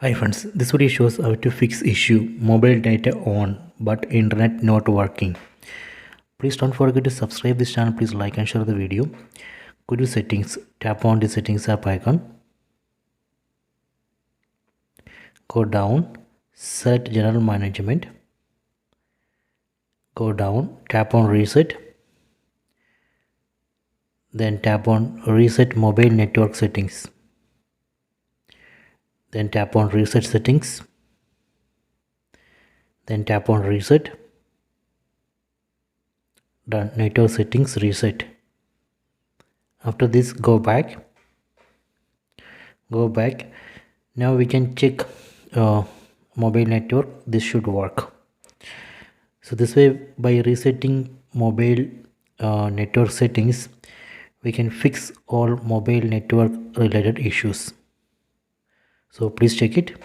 Hi friends, this video shows how to fix issue mobile data on but internet not working. Please don't forget to subscribe this channel. Please like and share the video. Go to settings, tap on the settings app icon. Go down, set general management. Go down, tap on reset. Then tap on reset mobile network settings. Then tap on reset settings. Then tap on reset. Done. Network settings reset. After this, go back. Now we can check mobile network. This should work. So this way, by resetting mobile network settings, we can fix all mobile network related issues. So please check it.